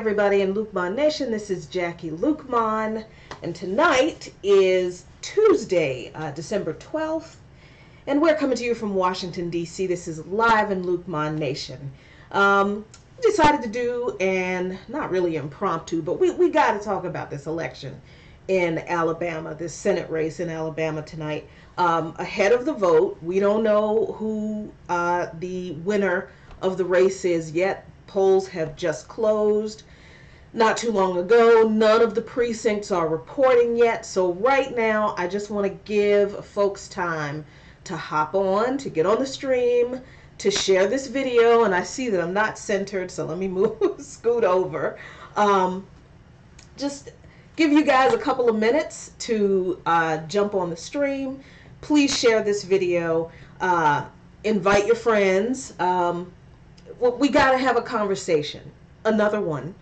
everybody in Luqman Nation. This is Jackie Luqman, and tonight is Tuesday, December 12th, and we're coming to you from Washington, D.C. This is live in Luqman Nation. Decided to do, and not really impromptu, but we got to talk about this election in Alabama, this Senate race in Alabama tonight. Ahead of the vote, we don't know who the winner of the race is yet. Polls have just closed not too long ago. None of the precincts are reporting yet. So right now, I just want to give folks time to hop on, to get on the stream, to share this video. And I see that I'm not centered, so let me scoot over. Just give you guys a couple of minutes to jump on the stream. Please share this video. Invite your friends. We got to have a conversation, another one,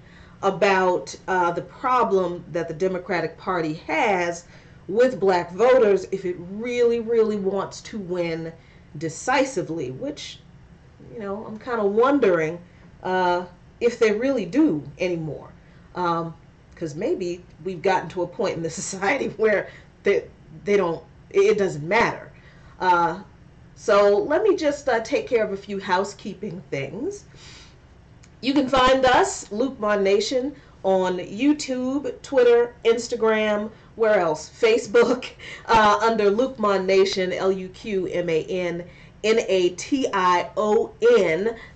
about the problem that the Democratic Party has with black voters if it really, really wants to win decisively, which, you know, I'm kind of wondering if they really do anymore. Because maybe we've gotten to a point in the society where they don't, it doesn't matter. So let me just take care of a few housekeeping things. You can find us, Luqman Nation, on YouTube, Twitter, Instagram, where else? Facebook, under Luqman Nation, LuqmanNation.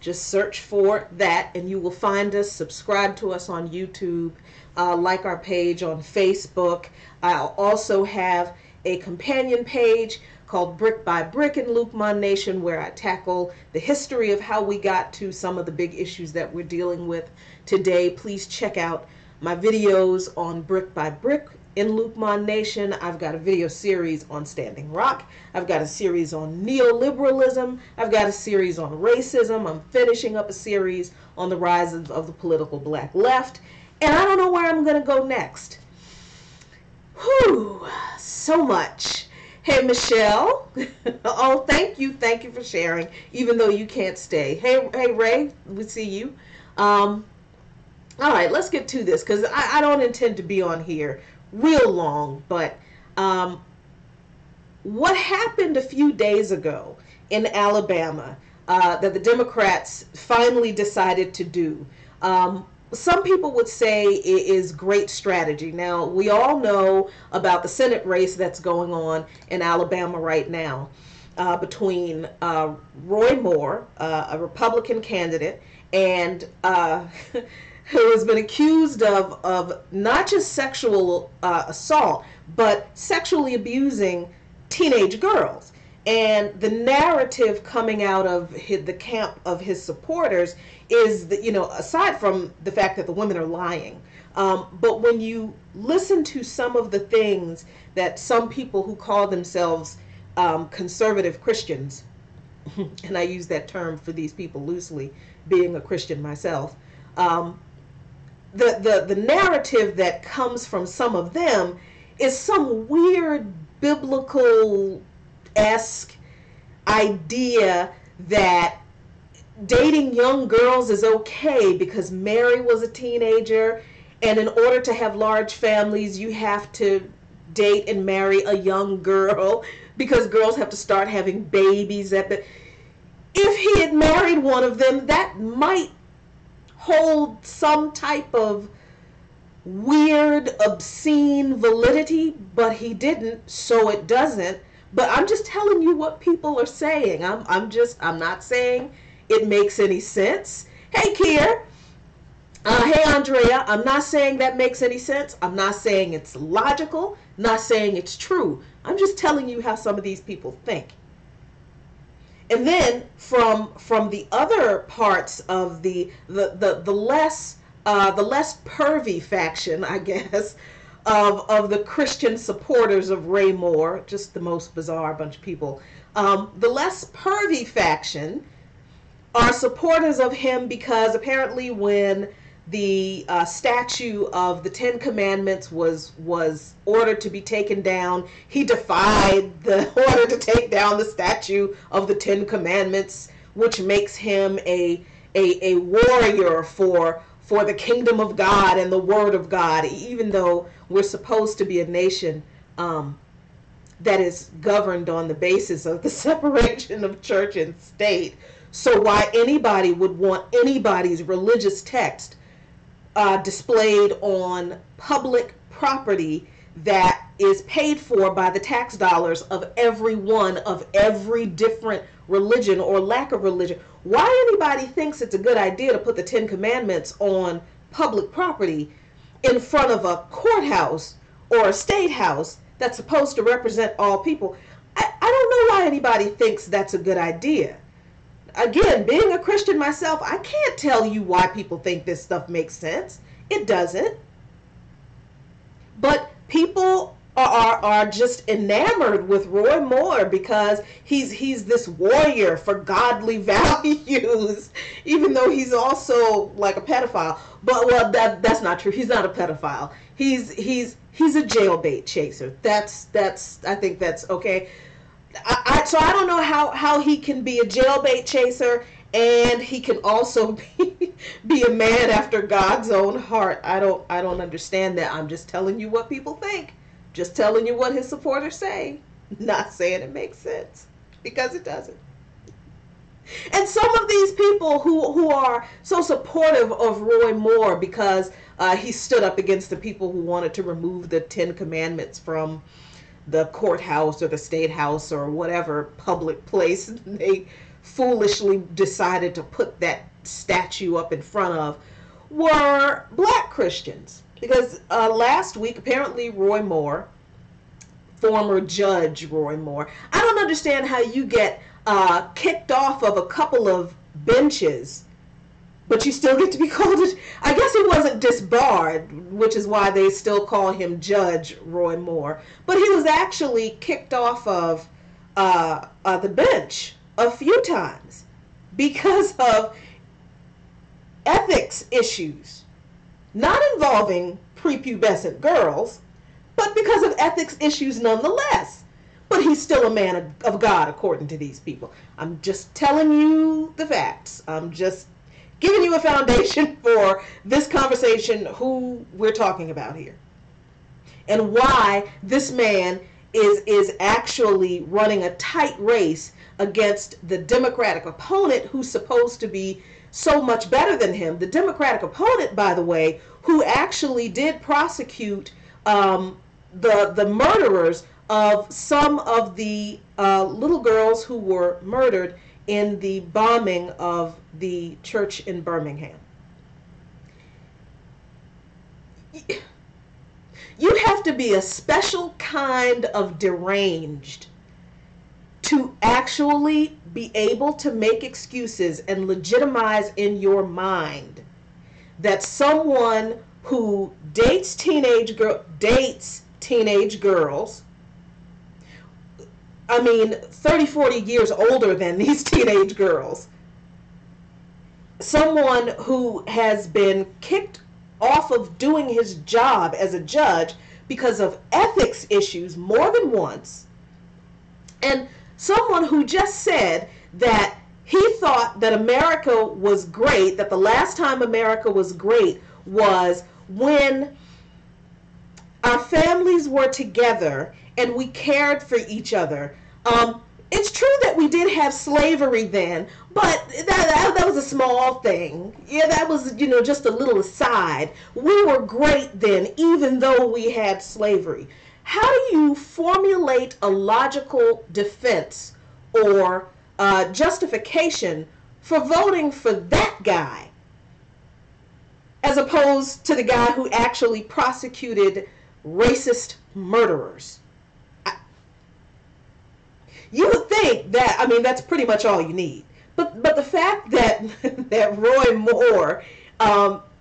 Just search for that and you will find us. Subscribe to us on YouTube, like our page on Facebook. I'll also have a companion page called Brick by Brick in Luqman Nation, where I tackle the history of how we got to some of the big issues that we're dealing with today. Please check out my videos on Brick by Brick in Luqman Nation. I've got a video series on Standing Rock. I've got a series on neoliberalism. I've got a series on racism. I'm finishing up a series on the rise of the political black left. And I don't know where I'm going to go next. Whew, so much. Hey, Michelle. Oh, thank you for sharing, even though you can't stay. Hey, Ray, we see you. All right, let's get to this, because I don't intend to be on here real long, but what happened a few days ago in Alabama that the Democrats finally decided to do, some people would say it is great strategy. Now, we all know about the Senate race that's going on in Alabama right now between Roy Moore, a Republican candidate, and who has been accused of not just sexual assault, but sexually abusing teenage girls. And the narrative coming out of the camp of his supporters is that, you know, aside from the fact that the women are lying, but when you listen to some of the things that some people who call themselves conservative Christians, and I use that term for these people loosely, being a Christian myself, the narrative that comes from some of them is some weird biblical-esque idea that dating young girls is okay because Mary was a teenager, and in order to have large families, you have to date and marry a young girl because girls have to start having babies if he had married one of them, that might hold some type of weird, obscene validity, but he didn't, so it doesn't. But I'm just telling you what people are saying. I'm not saying it makes any sense. Hey, Kier. Hey, Andrea. I'm not saying that makes any sense. I'm not saying it's logical. Not saying it's true. I'm just telling you how some of these people think. And then from the other parts of the less pervy faction, I guess, of the Christian supporters of Ray Moore, just the most bizarre bunch of people. The less pervy faction are supporters of him because apparently when the statue of the Ten Commandments was ordered to be taken down, he defied the order to take down the statue of the Ten Commandments, which makes him a warrior for for the kingdom of God and the word of God, even though we're supposed to be a nation that is governed on the basis of the separation of church and state. So why anybody would want anybody's religious text displayed on public property that is paid for by the tax dollars of everyone of every different religion or lack of religion. Why anybody thinks it's a good idea to put the Ten Commandments on public property in front of a courthouse or a state house that's supposed to represent all people, I don't know why anybody thinks that's a good idea. Again, being a Christian myself, I can't tell you why people think this stuff makes sense. It doesn't. But people are just enamored with Roy Moore because he's this warrior for godly values, even though he's also like a pedophile. But well, that's not true. He's not a pedophile. He's a jailbait chaser. I think that's okay. So I don't know how he can be a jailbait chaser and he can also be a man after God's own heart. I don't understand that. I'm just telling you what people think. Just telling you what his supporters say. Not saying it makes sense, because it doesn't. And some of these people who are so supportive of Roy Moore because he stood up against the people who wanted to remove the Ten Commandments from the courthouse or the state house or whatever public place they foolishly decided to put that statue up in front of, were black Christians. Because last week, apparently Roy Moore, former Judge Roy Moore, I don't understand how you get kicked off of a couple of benches, but you still get to be called it. I guess he wasn't disbarred, which is why they still call him Judge Roy Moore. But he was actually kicked off of the bench a few times because of ethics issues. Not involving prepubescent girls, but because of ethics issues nonetheless. But he's still a man of God, according to these people. I'm just telling you the facts. I'm just giving you a foundation for this conversation, who we're talking about here. And why this man is actually running a tight race against the Democratic opponent who's supposed to be so much better than him. The Democratic opponent, by the way, who actually did prosecute the murderers of some of the little girls who were murdered in the bombing of the church in Birmingham. You have to be a special kind of deranged to actually be able to make excuses and legitimize in your mind that someone who dates teenage girls, I mean 30, 40 years older than these teenage girls, someone who has been kicked off of doing his job as a judge because of ethics issues more than once, and someone who just said that he thought that America was great, that the last time America was great was when our families were together and we cared for each other. It's true that we did have slavery then, but that was a small thing. Yeah, that was, just a little aside. We were great then, even though we had slavery. How do you formulate a logical defense or justification for voting for that guy as opposed to the guy who actually prosecuted racist murderers? You would think that, that's pretty much all you need. But the fact that that Roy Moore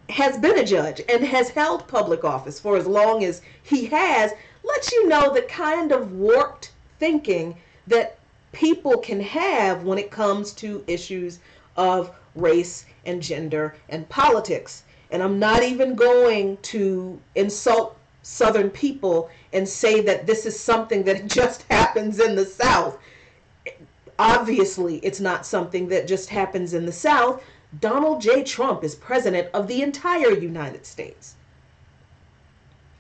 has been a judge and has held public office for as long as he has lets you know the kind of warped thinking that people can have when it comes to issues of race and gender and politics. And I'm not even going to insult Southern people and say that this is something that just happens in the South. Obviously, it's not something that just happens in the South. Donald J. Trump is president of the entire United States.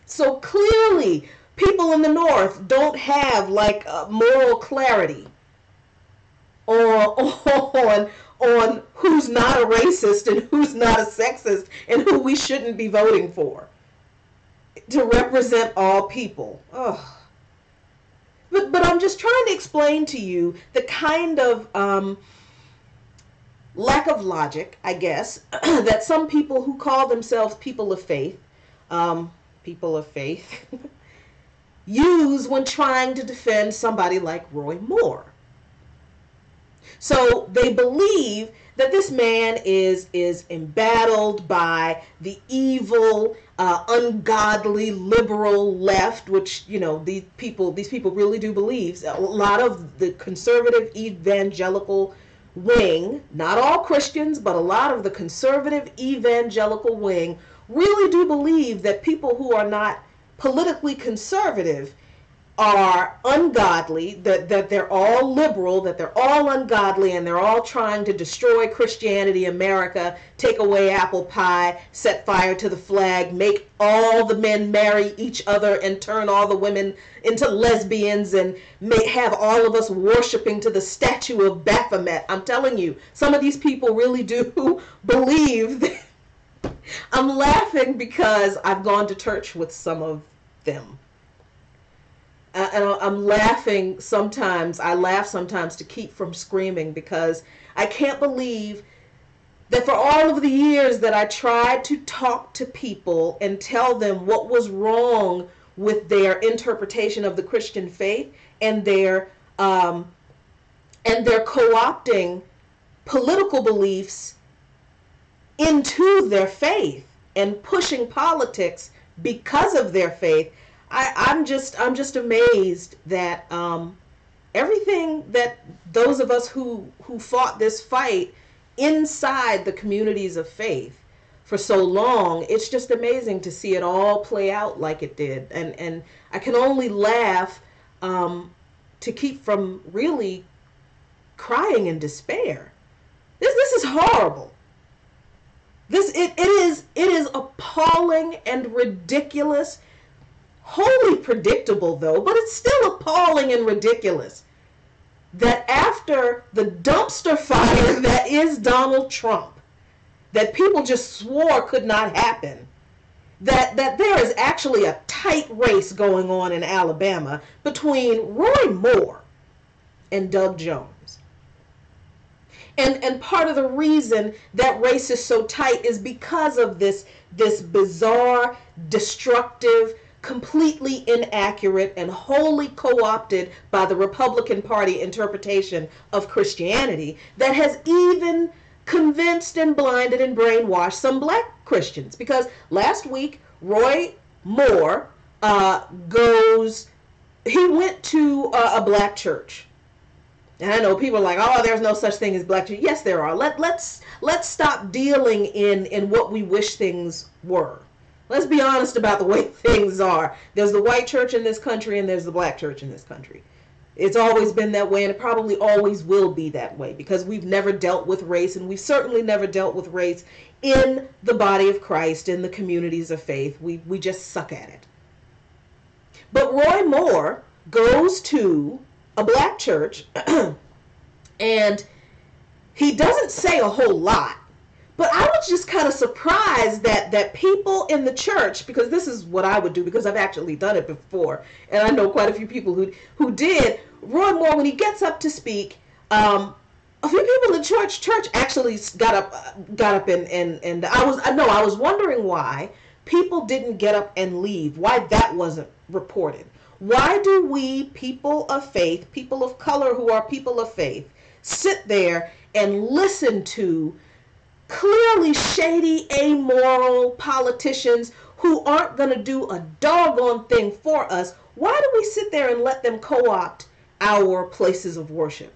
So clearly, people in the North don't have like moral clarity on who's not a racist and who's not a sexist and who we shouldn't be voting for to represent all people. Ugh. But I'm just trying to explain to you the kind of lack of logic, I guess, that some people who call themselves people of faith, use when trying to defend somebody like Roy Moore. So they believe that this man is embattled by the evil, ungodly, liberal left, which, you know, these people really do believe. A lot of the conservative evangelical wing, not all Christians, but a lot of the conservative evangelical wing really do believe that people who are not politically conservative are ungodly, that they're all liberal, that they're all ungodly, and they're all trying to destroy Christianity, America, take away apple pie, set fire to the flag, make all the men marry each other, and turn all the women into lesbians, and have all of us worshiping to the statue of Baphomet. I'm telling you, some of these people really do believe that. I'm laughing because I've gone to church with some of them. And I'm laughing sometimes. I laugh sometimes to keep from screaming because I can't believe that for all of the years that I tried to talk to people and tell them what was wrong with their interpretation of the Christian faith and their co-opting political beliefs into their faith and pushing politics because of their faith. I'm just amazed that everything that those of us who fought this fight inside the communities of faith for so long, it's just amazing to see it all play out like it did. And I can only laugh to keep from really crying in despair. This is horrible. It is appalling and ridiculous. Wholly predictable, though, but it's still appalling and ridiculous that after the dumpster fire that is Donald Trump, that people just swore could not happen, that there is actually a tight race going on in Alabama between Roy Moore and Doug Jones. And part of the reason that race is so tight is because of this bizarre, destructive, completely inaccurate and wholly co-opted by the Republican Party interpretation of Christianity that has even convinced and blinded and brainwashed some black Christians. Because last week, Roy Moore he went to a black church. And I know people are like, oh, there's no such thing as black church. Yes, there are. Let's stop dealing in what we wish things were. Let's be honest about the way things are. There's the white church in this country and there's the black church in this country. It's always been that way, and it probably always will be that way because we've never dealt with race, and we've certainly never dealt with race in the body of Christ, in the communities of faith. We just suck at it. But Roy Moore goes to a black church and he doesn't say a whole lot. But I was just kind of surprised that people in the church, because this is what I would do because I've actually done it before, and I know quite a few people who did. Roy Moore, when he gets up to speak, a few people in the church actually got up and I was wondering why people didn't get up and leave, why that wasn't reported. Why do we, people of faith, people of color who are people of faith, sit there and listen to clearly shady, amoral politicians who aren't going to do a doggone thing for us? Why do we sit there and let them co-opt our places of worship?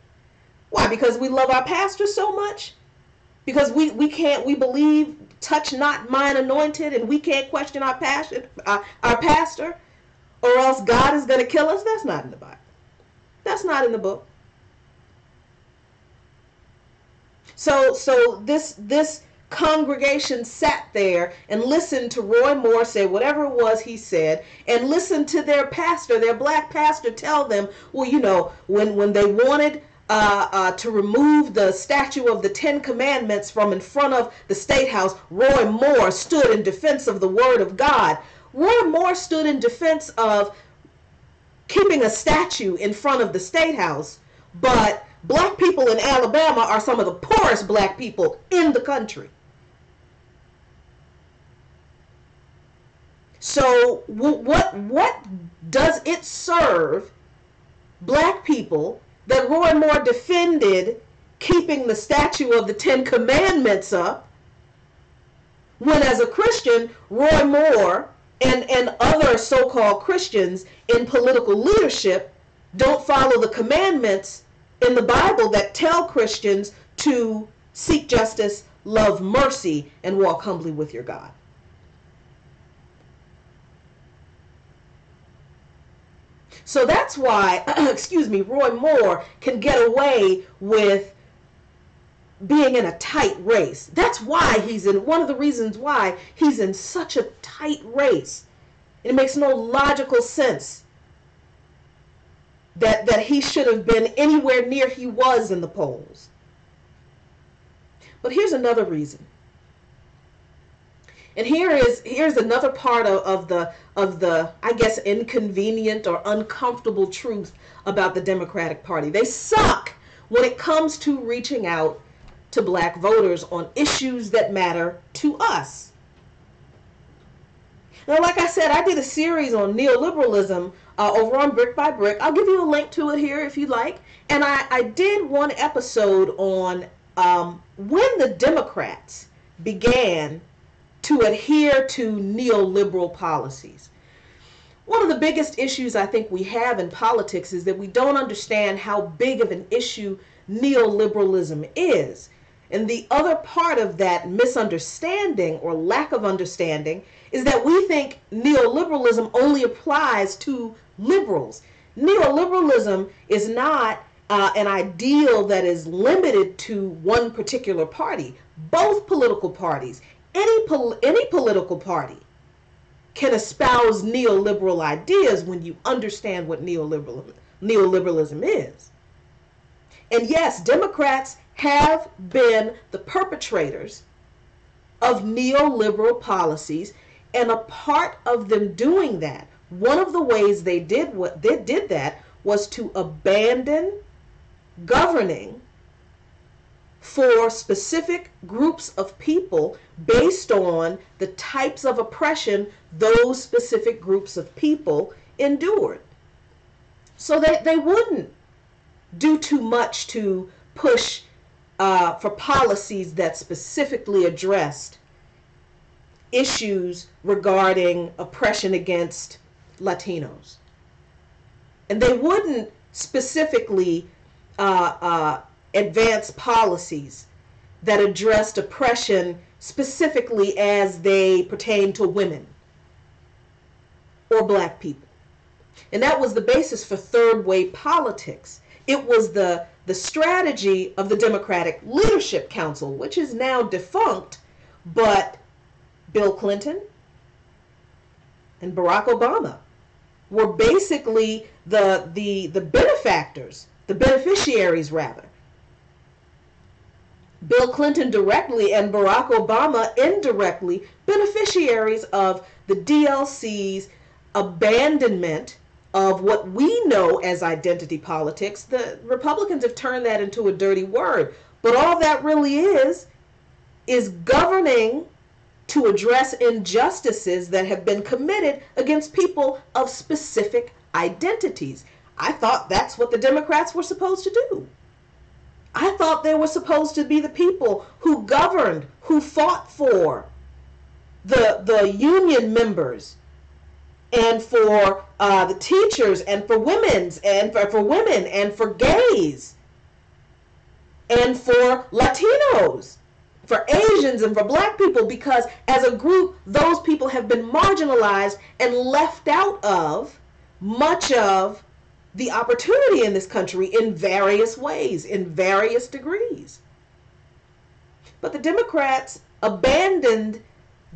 Why? Because we love our pastor so much? Because we believe, touch not mine anointed, and we can't question our pastor, or else God is going to kill us? That's not in the Bible. That's not in the book. So this congregation sat there and listened to Roy Moore say whatever it was he said, and listened to their pastor, their black pastor, tell them, well, you know, when they wanted to remove the statue of the Ten Commandments from in front of the State House, Roy Moore stood in defense of the Word of God. Roy Moore stood in defense of keeping a statue in front of the State House, but black people in Alabama are some of the poorest black people in the country. So what does it serve black people that Roy Moore defended keeping the statue of the Ten Commandments up, when as a Christian, Roy Moore and other so-called Christians in political leadership don't follow the commandments in the Bible that tell Christians to seek justice, love mercy, and walk humbly with your God? So that's why, excuse me, Roy Moore can get away with being in a tight race. That's why one of the reasons why he's in such a tight race. It makes no logical sense that he should have been anywhere near he was in the polls. But here's another reason. And here's another part of the I guess inconvenient or uncomfortable truth about the Democratic Party. They suck when it comes to reaching out to black voters on issues that matter to us. Now, like I said, I did a series on neoliberalism over on Brick by Brick. I'll give you a link to it here if you like. And I did one episode on when the Democrats began to adhere to neoliberal policies. One of the biggest issues I think we have in politics is that we don't understand how big of an issue neoliberalism is. And the other part of that misunderstanding or lack of understanding is that we think neoliberalism only applies to liberals. Neoliberalism is not an ideal that is limited to one particular party. Both political parties, any political party can espouse neoliberal ideas when you understand what neoliberalism is. And yes, Democrats have been the perpetrators of neoliberal policies, and a part of them doing that, one of the ways they did that was to abandon governing for specific groups of people based on the types of oppression those specific groups of people endured. So that they wouldn't do too much to push for policies that specifically addressed issues regarding oppression against Latinos. And they wouldn't specifically advance policies that addressed oppression specifically as they pertain to women or black people. And that was the basis for third way politics. It was the strategy of the Democratic Leadership Council, which is now defunct, but Bill Clinton and Barack Obama were basically the benefactors, the beneficiaries rather. Bill Clinton directly and Barack Obama indirectly beneficiaries of the DLC's abandonment of what we know as identity politics. The Republicans have turned that into a dirty word, but all that really is governing to address injustices that have been committed against people of specific identities. I thought that's what the Democrats were supposed to do. I thought they were supposed to be the people who governed, who fought for the union members, and for the teachers, and for women's, and for women, and for gays, and for Latinos, for Asians, and for black people, because as a group, those people have been marginalized and left out of much of the opportunity in this country in various ways, in various degrees. But the Democrats abandoned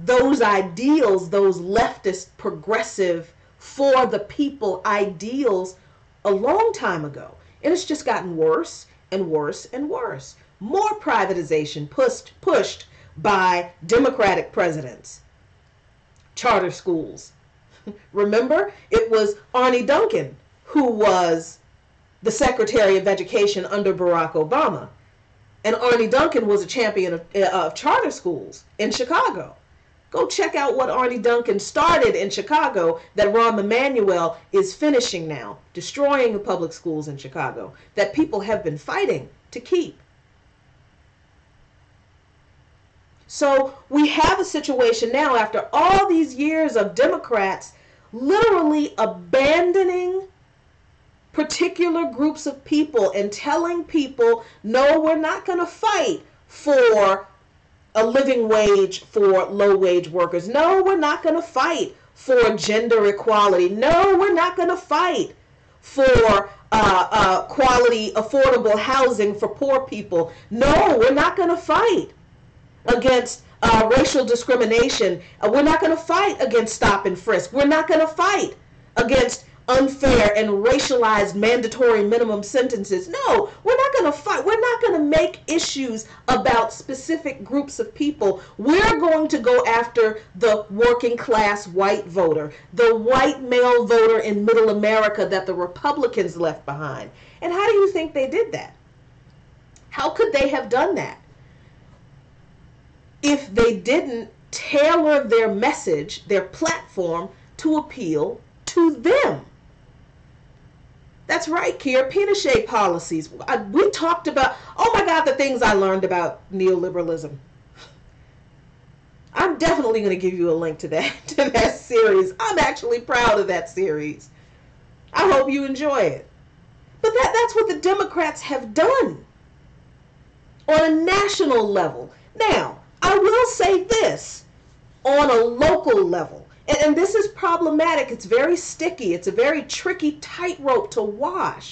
those ideals, those leftist, progressive, for the people ideals a long time ago. And it's just gotten worse and worse and worse. More privatization pushed by Democratic presidents. Charter schools. Remember, it was Arne Duncan who was the Secretary of Education under Barack Obama. And Arne Duncan was a champion of charter schools in Chicago. Go check out what Arne Duncan started in Chicago that Rahm Emanuel is finishing now, destroying the public schools in Chicago that people have been fighting to keep. So we have a situation now, after all these years of Democrats literally abandoning particular groups of people and telling people, no, we're not going to fight for a living wage for low-wage workers. No, we're not going to fight for gender equality. No, we're not going to fight for quality, affordable housing for poor people. No, we're not going to fight against racial discrimination. We're not going to fight against stop and frisk. We're not going to fight against unfair and racialized mandatory minimum sentences. No, we're not going to fight. We're not going to make issues about specific groups of people. We're going to go after the working class white voter, the white male voter in middle America that the Republicans left behind. And how do you think they did that? How could they have done that if they didn't tailor their message, their platform, to appeal to them? That's right, Kier. Pinochet policies. We talked about, oh my God, the things I learned about neoliberalism. I'm definitely going to give you a link to that series. I'm actually proud of that series. I hope you enjoy it. But that's what the Democrats have done on a national level. Now, I will say this, on a local level. And this is problematic. It's very sticky. It's a very tricky tightrope to walk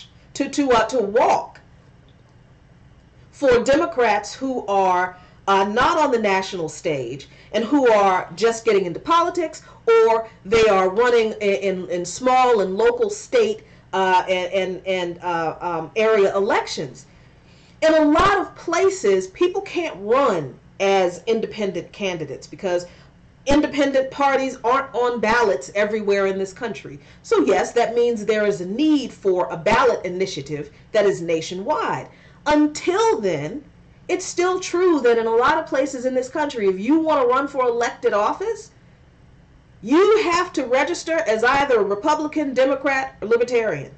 for Democrats who are not on the national stage and who are just getting into politics, or they are running in small and local state and area elections. In a lot of places, people can't run as independent candidates because independent parties aren't on ballots everywhere in this country. So yes, that means there is a need for a ballot initiative that is nationwide. Until then, it's still true that in a lot of places in this country, if you want to run for elected office, you have to register as either a Republican, Democrat, or Libertarian,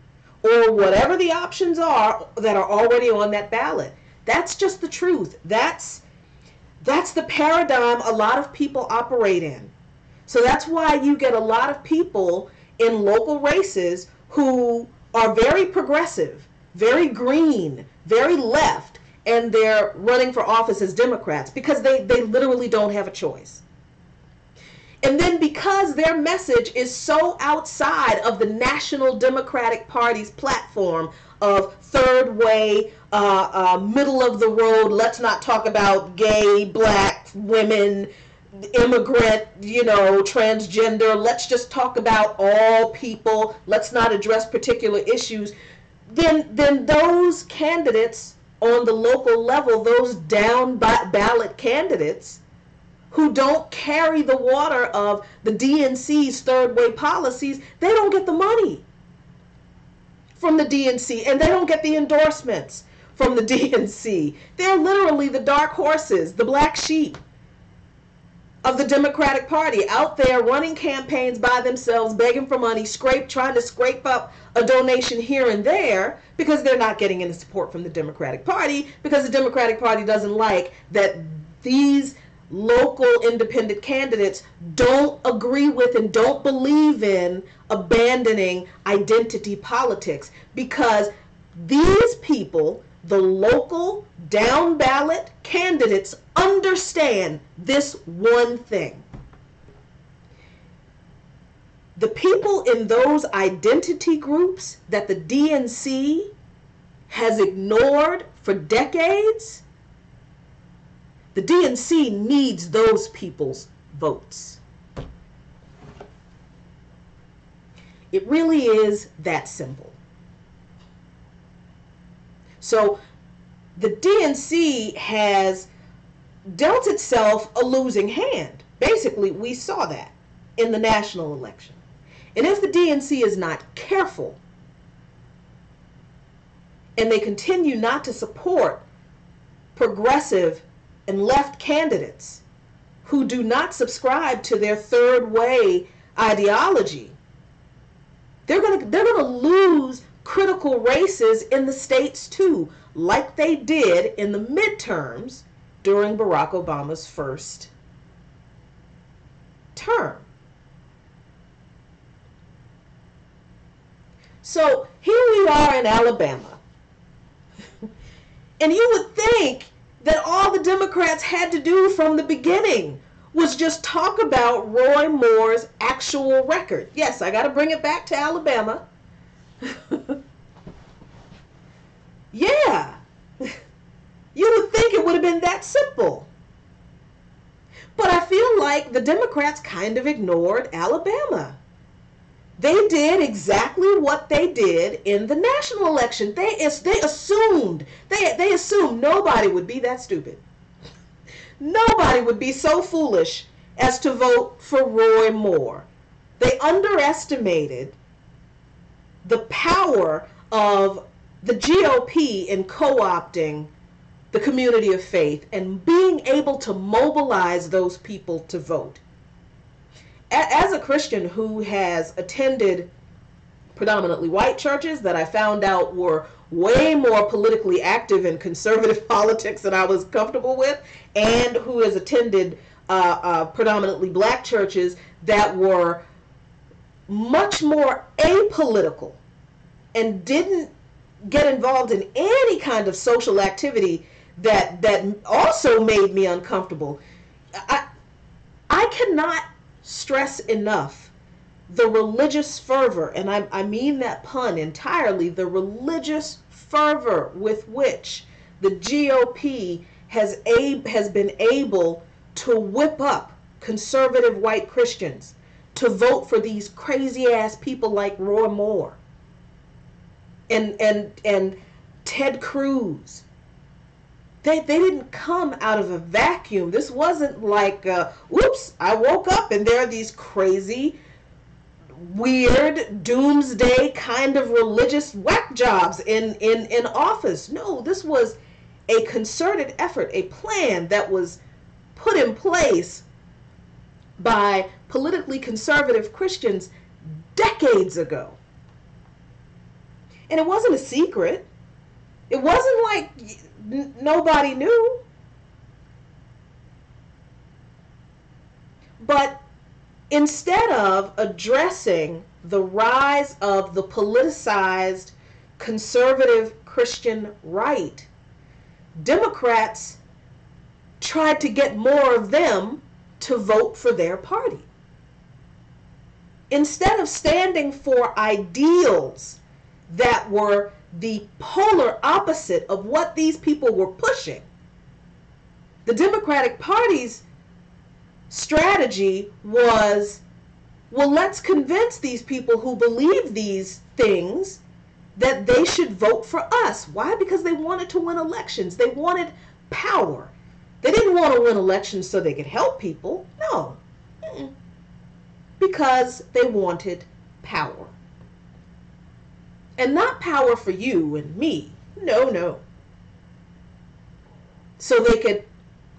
or whatever the options are that are already on that ballot. That's just the truth. That's the paradigm a lot of people operate in. So that's why you get a lot of people in local races who are very progressive, very green, very left, and they're running for office as Democrats because they literally don't have a choice. And then because their message is so outside of the National Democratic Party's platform of third way, middle of the road, let's not talk about gay, black, women, immigrant, transgender, let's just talk about all people, let's not address particular issues, then those candidates on the local level, those down ballot candidates who don't carry the water of the DNC's third way policies, they don't get the money from the DNC, and they don't get the endorsements from the DNC. They're literally the dark horses, the black sheep of the Democratic Party, out there running campaigns by themselves, begging for money, trying to scrape up a donation here and there because they're not getting any support from the Democratic Party, because the Democratic Party doesn't like that these local independent candidates don't agree with and don't believe in abandoning identity politics, because these people, the local down ballot candidates, understand this one thing. The people in those identity groups that the DNC has ignored for decades, The DNC needs those people's votes. It really is that simple. So the DNC has dealt itself a losing hand. Basically, we saw that in the national election. And if the DNC is not careful and they continue not to support progressive and left candidates who do not subscribe to their third way ideology, they're going to lose critical races in the states too, like they did in the midterms during Barack Obama's first term. So here we are in Alabama. And you would think that all the Democrats had to do from the beginning was just talk about Roy Moore's actual record. Yes, I got to bring it back to Alabama. Yeah. You would think it would have been that simple. But I feel like the Democrats kind of ignored Alabama. They did exactly what they did in the national election. They assumed nobody would be that stupid. Nobody would be so foolish as to vote for Roy Moore. They underestimated the power of the GOP in co-opting the community of faith and being able to mobilize those people to vote. As a Christian who has attended predominantly white churches that I found out were way more politically active in conservative politics than I was comfortable with, and who has attended predominantly black churches that were much more apolitical and didn't get involved in any kind of social activity that also made me uncomfortable. I cannot stress enough the religious fervor, and I mean that pun entirely, the religious fervor with which the GOP has been able to whip up conservative white Christians to vote for these crazy ass people like Roy Moore and Ted Cruz. They didn't come out of a vacuum. This wasn't like, oops, I woke up and there are these crazy, weird, doomsday kind of religious whack jobs in office. No, this was a concerted effort, a plan that was put in place by politically conservative Christians decades ago. And it wasn't a secret. It wasn't like nobody knew. But instead of addressing the rise of the politicized conservative Christian right, Democrats tried to get more of them to vote for their party. Instead of standing for ideals that were the polar opposite of what these people were pushing, the Democratic Party's strategy was, well, let's convince these people who believe these things that they should vote for us. Why? Because they wanted to win elections. They wanted power. They didn't want to win elections so they could help people. No. Because they wanted power. And not power for you and me. No. So they could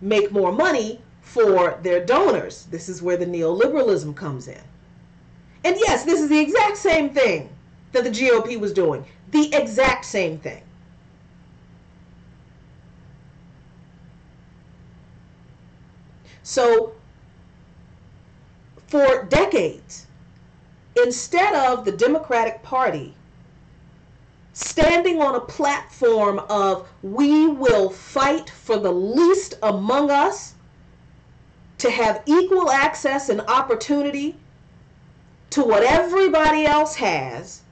make more money for their donors. This is where the neoliberalism comes in. And yes, this is the exact same thing that the GOP was doing. The exact same thing. So, for decades, instead of the Democratic Party standing on a platform of we will fight for the least among us to have equal access and opportunity to what everybody else has,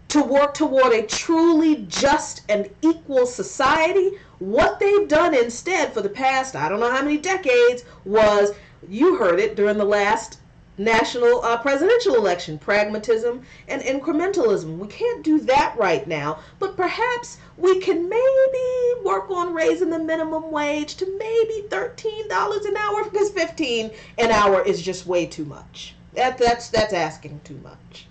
to work toward a truly just and equal society, What they've done instead for the past, I don't know how many decades, was, you heard it during the last national presidential election, pragmatism and incrementalism. We can't do that right now, but perhaps we can maybe work on raising the minimum wage to maybe $13 an hour, because 15 an hour is just way too much. That's asking too much.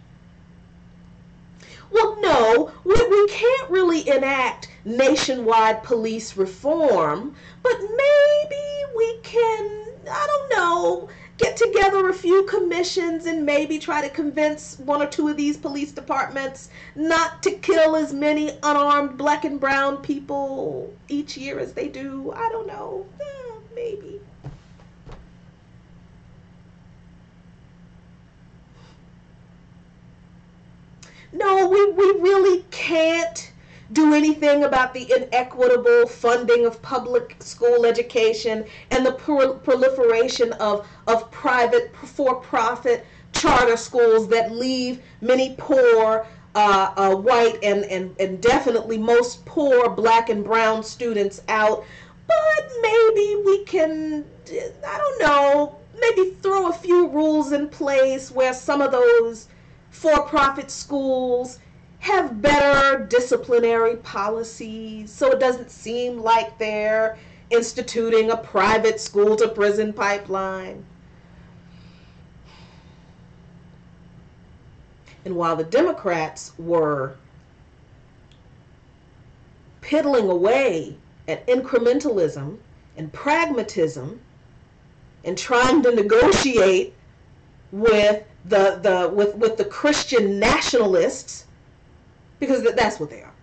Well, no, we can't really enact nationwide police reform, but maybe we can, I don't know, get together a few commissions and maybe try to convince one or two of these police departments not to kill as many unarmed black and brown people each year as they do. I don't know. Maybe. No, we really can't do anything about the inequitable funding of public school education and the proliferation of private for-profit charter schools that leave many poor white and definitely most poor black and brown students out. But maybe we can, I don't know, maybe throw a few rules in place where some of those for-profit schools have better disciplinary policies, so it doesn't seem like they're instituting a private school to prison pipeline. And while the Democrats were piddling away at incrementalism and pragmatism and trying to negotiate with the Christian nationalists, because that's what they are,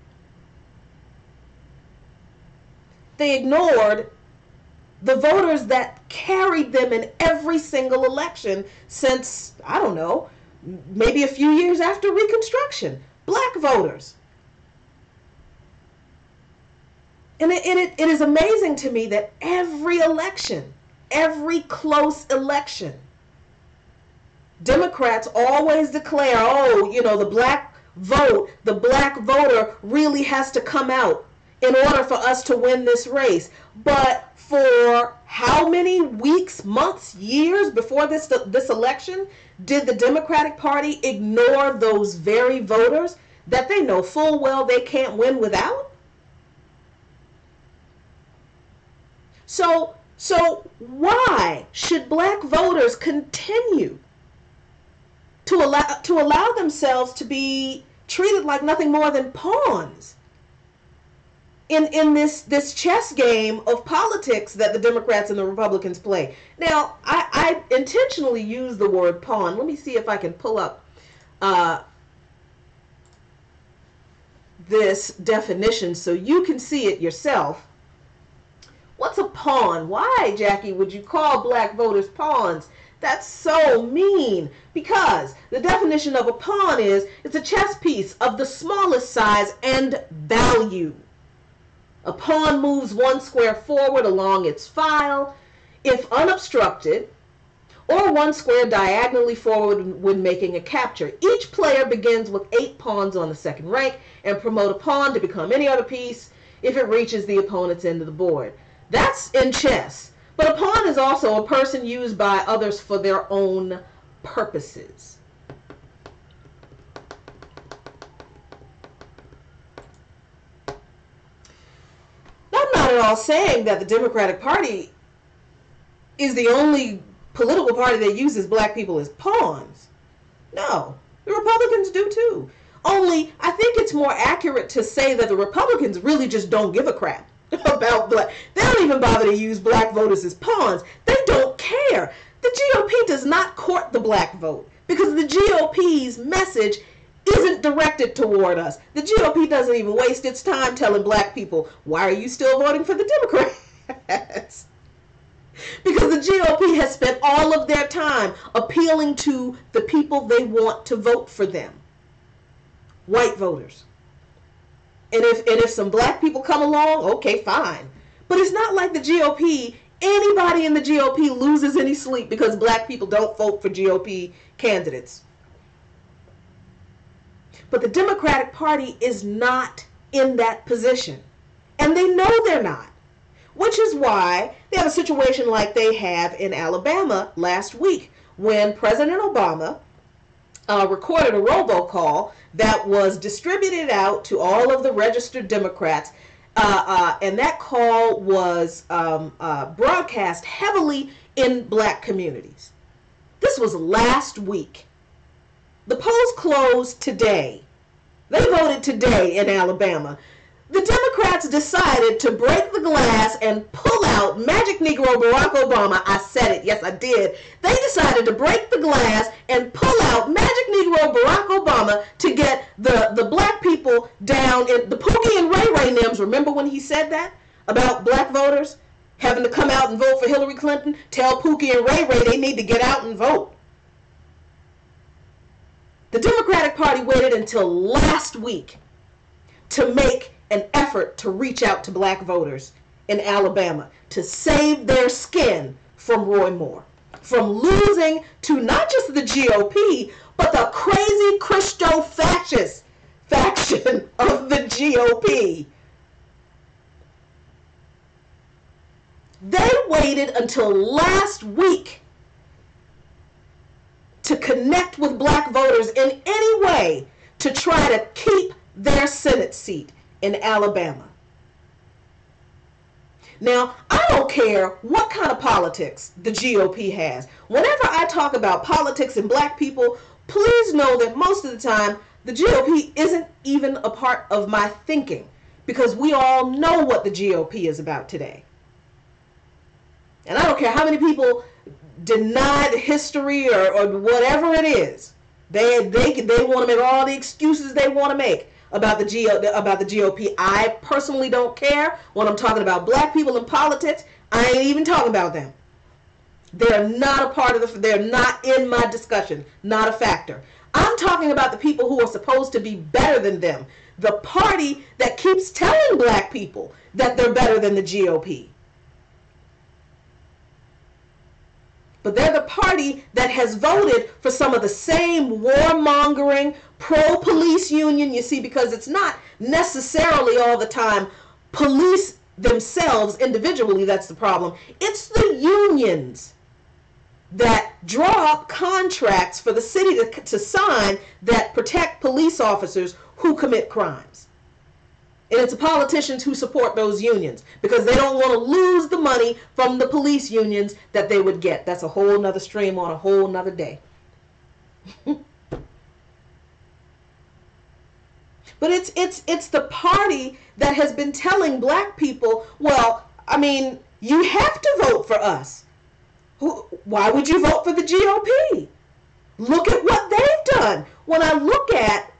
they ignored the voters that carried them in every single election since, I don't know, maybe a few years after Reconstruction. Black voters. And it is amazing to me that every election, every close election, Democrats always declare, oh, you know, the black vote, the black voter really has to come out in order for us to win this race. But for how many weeks, months, years before this election did the Democratic Party ignore those very voters that they know full well they can't win without? So why should black voters continue to allow themselves to be treated like nothing more than pawns in this chess game of politics that the Democrats and the Republicans play? Now, I intentionally use the word pawn. Let me see if I can pull up this definition so you can see it yourself. What's a pawn? Why, Jackie, would you call black voters pawns? That's so mean, because the definition of a pawn is it's a chess piece of the smallest size and value. A pawn moves one square forward along its file if unobstructed, or one square diagonally forward when making a capture. Each player begins with 8 pawns on the second rank and promote a pawn to become any other piece if it reaches the opponent's end of the board. That's in chess. But a pawn is also a person used by others for their own purposes. I'm not at all saying that the Democratic Party is the only political party that uses black people as pawns. No, the Republicans do too. Only, I think it's more accurate to say that the Republicans really just don't give a crap about black. They don't even bother to use black voters as pawns. They don't care. The GOP does not court the black vote because the GOP's message isn't directed toward us. The GOP doesn't even waste its time telling black people, why are you still voting for the Democrats? Because the GOP has spent all of their time appealing to the people they want to vote for them. White voters. And if some black people come along, okay, fine. But it's not like the GOP, anybody in the GOP loses any sleep because black people don't vote for GOP candidates. But the Democratic Party is not in that position. And they know they're not. Which is why they have a situation like they have in Alabama last week when President Obama recorded a robocall that was distributed out to all of the registered Democrats. And that call was broadcast heavily in black communities. This was last week. The polls closed today. They voted today in Alabama. The Democrats decided to break the glass and pull out Magic Negro Barack Obama. I said it. Yes, I did. They decided to break the glass and pull out Magic Negro Barack Obama to get the black people down in the Pookie and Ray Ray Nims. Remember when he said that about black voters having to come out and vote for Hillary Clinton? Tell Pookie and Ray Ray they need to get out and vote. The Democratic Party waited until last week to make an effort to reach out to black voters in Alabama to save their skin from Roy Moore, from losing to not just the GOP, but the crazy Christo-fascist faction of the GOP. They waited until last week to connect with black voters in any way to try to keep their Senate seat in Alabama. Now, I don't care what kind of politics the GOP has. Whenever I talk about politics and black people, please know that most of the time the GOP isn't even a part of my thinking, because we all know what the GOP is about today. And I don't care how many people deny the history or whatever it is. They want to make all the excuses they want to make about the GOP. I personally don't care. When I'm talking about black people in politics, I ain't even talking about them. They're not a part of they're not in my discussion, not a factor. I'm talking about the people who are supposed to be better than them. The party that keeps telling black people that they're better than the GOP. But they're the party that has voted for some of the same warmongering, pro-police union, you see, because it's not necessarily all the time police themselves individually that's the problem. It's the unions that draw up contracts for the city to sign that protect police officers who commit crimes. And it's the politicians who support those unions because they don't want to lose the money from the police unions that they would get. That's a whole nother stream on a whole nother day. But it's the party that has been telling black people, well, I mean, you have to vote for us. Why would you vote for the GOP? Look at what they've done. When I look at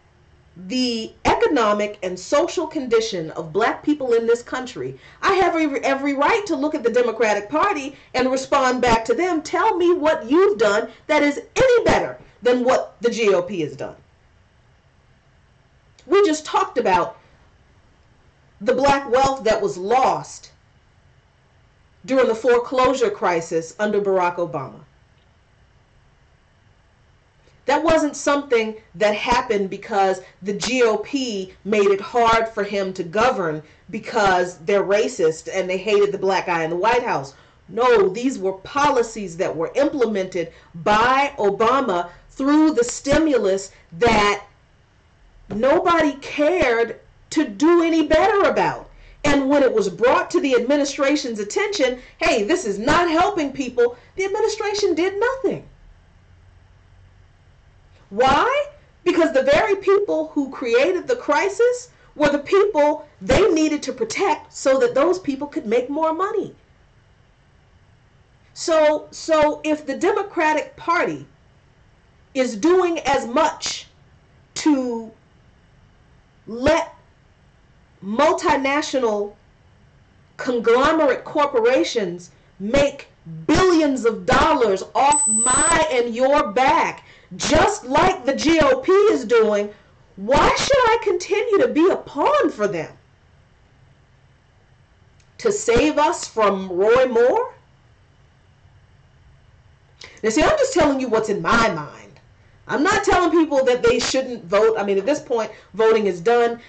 the economic and social condition of black people in this country, I have every right to look at the Democratic Party and respond back to them. Tell me what you've done that is any better than what the GOP has done. We just talked about the black wealth that was lost during the foreclosure crisis under Barack Obama. That wasn't something that happened because the GOP made it hard for him to govern because they're racist and they hated the black guy in the White House. No, these were policies that were implemented by Obama through the stimulus that nobody cared to do any better about. And when it was brought to the administration's attention, hey, this is not helping people, the administration did nothing. Why? Because the very people who created the crisis were the people they needed to protect so that those people could make more money. So if the Democratic Party is doing as much to let multinational conglomerate corporations make billions of dollars off my and your back, just like the GOP is doing, why should I continue to be a pawn for them? To save us from Roy Moore? Now see, I'm just telling you what's in my mind. I'm not telling people that they shouldn't vote. I mean, at this point, voting is done.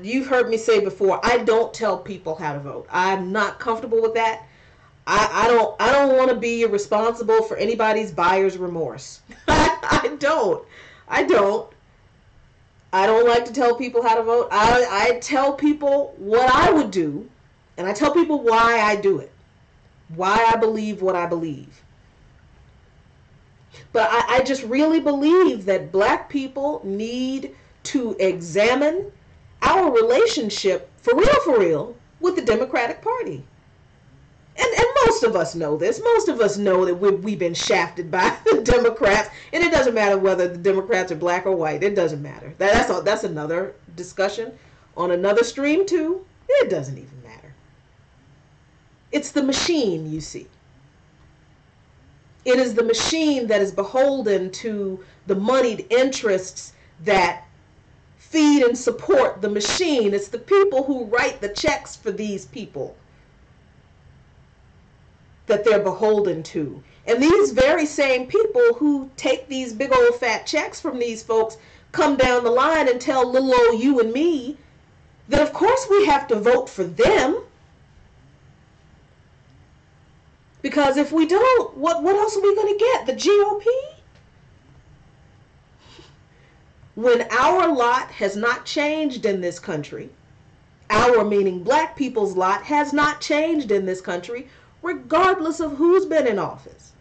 You've heard me say before, I don't tell people how to vote. I'm not comfortable with that. I don't want to be responsible for anybody's buyer's remorse. I don't. I don't. I don't like to tell people how to vote. I tell people what I would do, and I tell people why I do it, why I believe what I believe. But I just really believe that black people need to examine our relationship, for real, with the Democratic Party. And most of us know this. Most of us know that we've been shafted by the Democrats. And it doesn't matter whether the Democrats are black or white. It doesn't matter. That's another discussion on another stream, too. It doesn't even matter. It's the machine, you see. It is the machine that is beholden to the moneyed interests that feed and support the machine. It's the people who write the checks for these people that they're beholden to. And these very same people who take these big old fat checks from these folks come down the line and tell little old you and me that of course we have to vote for them. Because if we don't, what else are we going to get? The GOP? When our lot has not changed in this country, our meaning black people's lot has not changed in this country, regardless of who's been in office.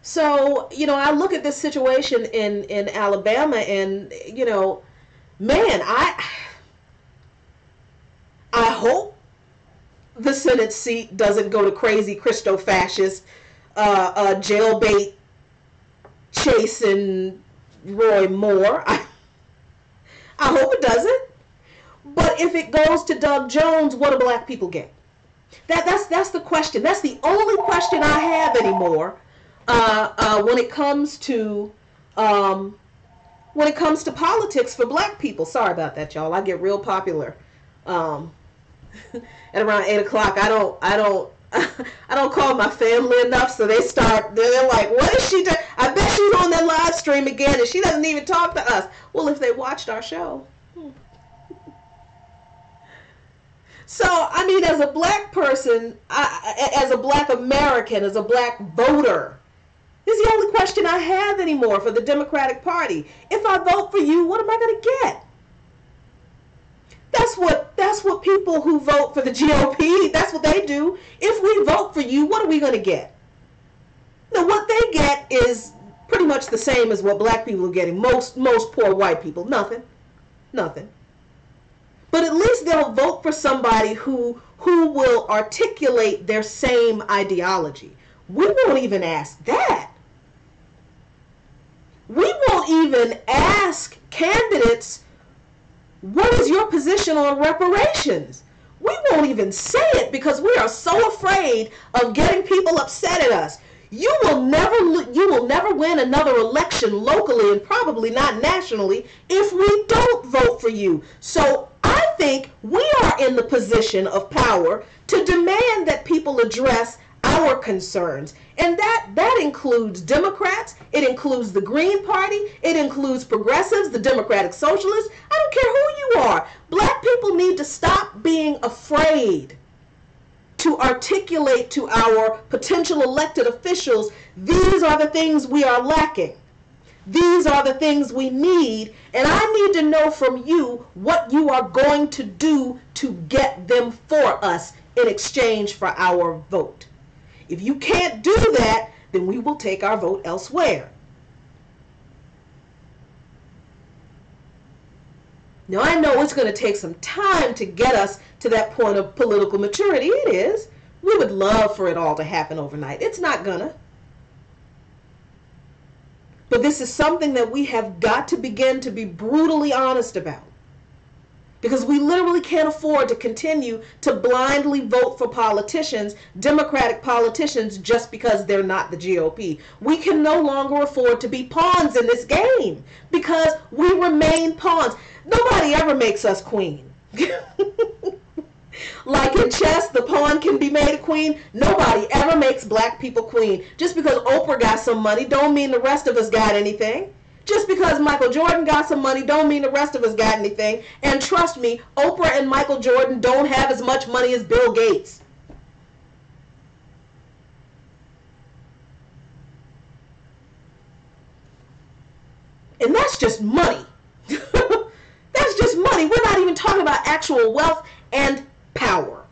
So, I look at this situation in Alabama and, man, I hope the Senate seat doesn't go to crazy Christo-fascist, jailbait chasing Roy Moore. I hope it doesn't. But if it goes to Doug Jones, what do black people get? That's the question. That's the only question I have anymore when it comes to politics for black people. Sorry about that, y'all. I get real popular at around 8 o'clock. I don't call my family enough, so they're like, what is she doing? I bet she's on that live stream again and she doesn't even talk to us. Well, if they watched our show. So, I mean, as a black person, as a black American, as a black voter, this is the only question I have anymore for the Democratic Party. If I vote for you, what am I going to get? That's what people who vote for the GOP, that's what they do. If we vote for you, what are we going to get? Now, what they get is pretty much the same as what black people are getting. Most poor white people, nothing. But at least they'll vote for somebody who will articulate their same ideology. We won't even ask that. We won't even ask candidates, what is your position on reparations? We won't even say it because we are so afraid of getting people upset at us. You will never win another election locally and probably not nationally if we don't vote for you. So I think we are in the position of power to demand that people address our concerns. And that includes Democrats, it includes the Green Party, it includes progressives, the Democratic Socialists. I don't care who you are. Black people need to stop being afraid to articulate to our potential elected officials, these are the things we are lacking. These are the things we need, and I need to know from you what you are going to do to get them for us in exchange for our vote. If you can't do that, then we will take our vote elsewhere. Now, I know it's going to take some time to get us to that point of political maturity. It is. We would love for it all to happen overnight. It's not gonna. But this is something that we have got to begin to be brutally honest about. Because we literally can't afford to continue to blindly vote for politicians, Democratic politicians, just because they're not the GOP. We can no longer afford to be pawns in this game because we remain pawns. Nobody ever makes us queen. Like in chess, the pawn can be made a queen. Nobody ever makes black people queen. Just because Oprah got some money don't mean the rest of us got anything. Just because Michael Jordan got some money don't mean the rest of us got anything. And trust me, Oprah and Michael Jordan don't have as much money as Bill Gates. And that's just money. That's just money. We're not even talking about actual wealth and power,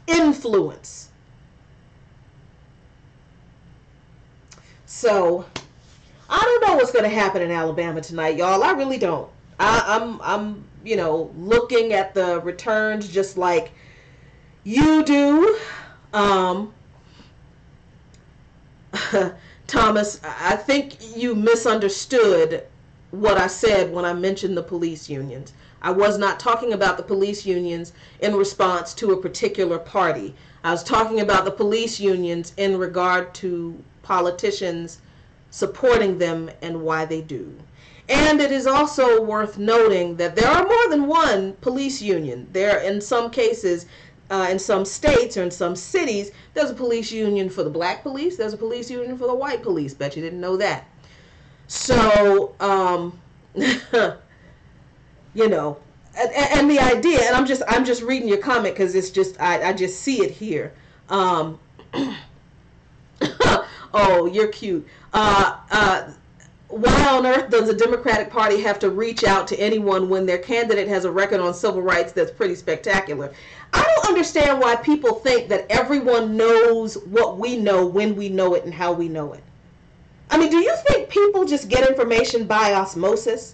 influence. So I don't know what's going to happen in Alabama tonight, y'all. I really don't. I'm looking at the returns just like you do. Thomas, I think you misunderstood what I said when I mentioned the police unions. I was not talking about the police unions in response to a particular party. I was talking about the police unions in regard to politicians supporting them and why they do. And it is also worth noting that there are more than one police union. There, in some cases, in some states or in some cities, there's a police union for the black police. There's a police union for the white police. Bet you didn't know that. So, and the idea, and I'm just reading your comment because it's just, I just see it here. Oh, you're cute. Why on earth does the Democratic Party have to reach out to anyone when their candidate has a record on civil rights that's pretty spectacular? I don't understand why people think that everyone knows what we know when we know it and how we know it. I mean, do you think people just get information by osmosis?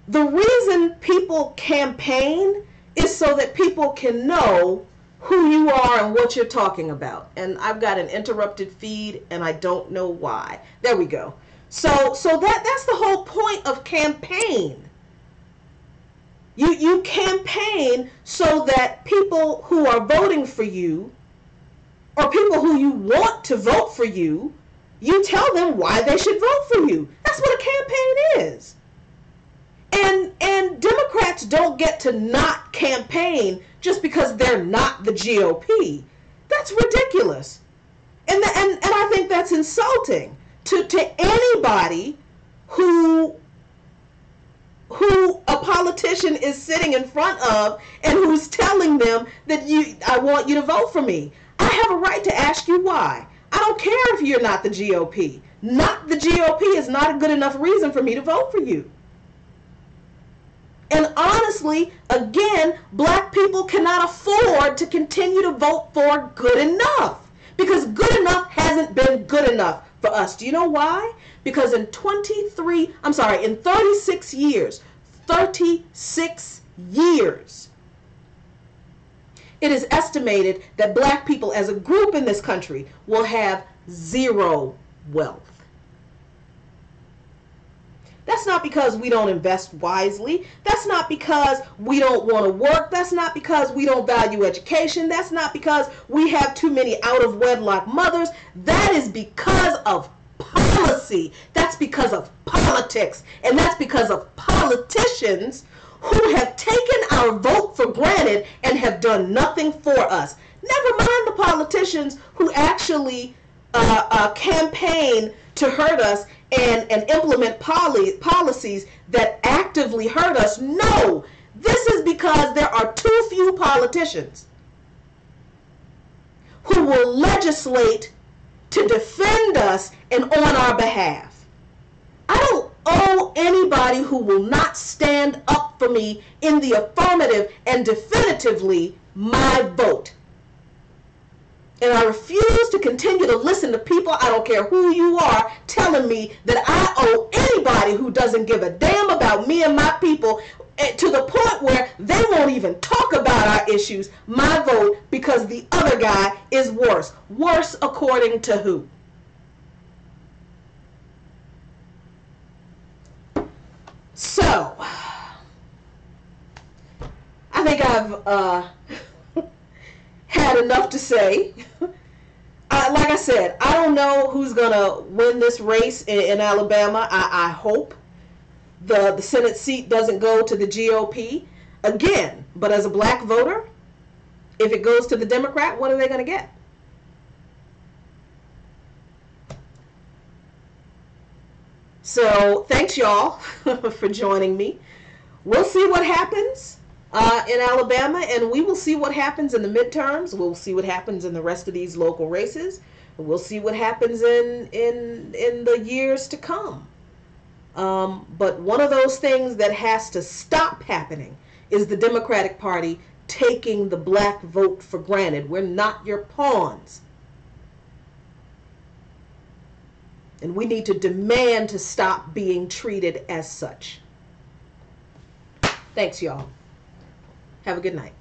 The reason people campaign is so that people can know who you are and what you're talking about. And I've got an interrupted feed and I don't know why. There we go. So that's the whole point of campaign. You campaign so that people who are voting for you or people who you want to vote for you, you tell them why they should vote for you. That's what a campaign is. And Democrats don't get to not campaign just because they're not the GOP. That's ridiculous. And I think that's insulting to anybody who a politician is sitting in front of and who's telling them that I want you to vote for me. I have a right to ask you why. I don't care if you're not the GOP. Not the GOP is not a good enough reason for me to vote for you. And honestly, again, black people cannot afford to continue to vote for good enough. Because good enough hasn't been good enough for us. Do you know why? Because in 36 years, it is estimated that black people as a group in this country will have zero wealth. That's not because we don't invest wisely. That's not because we don't want to work. That's not because we don't value education. That's not because we have too many out-of-wedlock mothers. That is because of policy. That's because of politics. And that's because of politicians who have taken our vote for granted and have done nothing for us. Never mind the politicians who actually campaign to hurt us and implement policies that actively hurt us. No, this is because there are too few politicians who will legislate to defend us and on our behalf. I don't owe anybody who will not stand up for me in the affirmative and definitively my vote. And I refuse to continue to listen to people, I don't care who you are, telling me that I owe anybody who doesn't give a damn about me and my people, to the point where they won't even talk about our issues, my vote, because the other guy is worse. Worse according to who? So, I think I've had enough to say. Like I said, I don't know who's going to win this race in Alabama. I hope the Senate seat doesn't go to the GOP again. But as a black voter, If it goes to the Democrat, what are they going to get? So thanks, y'all, for joining me. We'll see what happens in Alabama, and we will see what happens in the midterms. We'll see what happens in the rest of these local races. We'll see what happens in the years to come. But one of those things that has to stop happening is the Democratic Party taking the black vote for granted. We're not your pawns. And we need to demand to stop being treated as such. Thanks, y'all. Have a good night.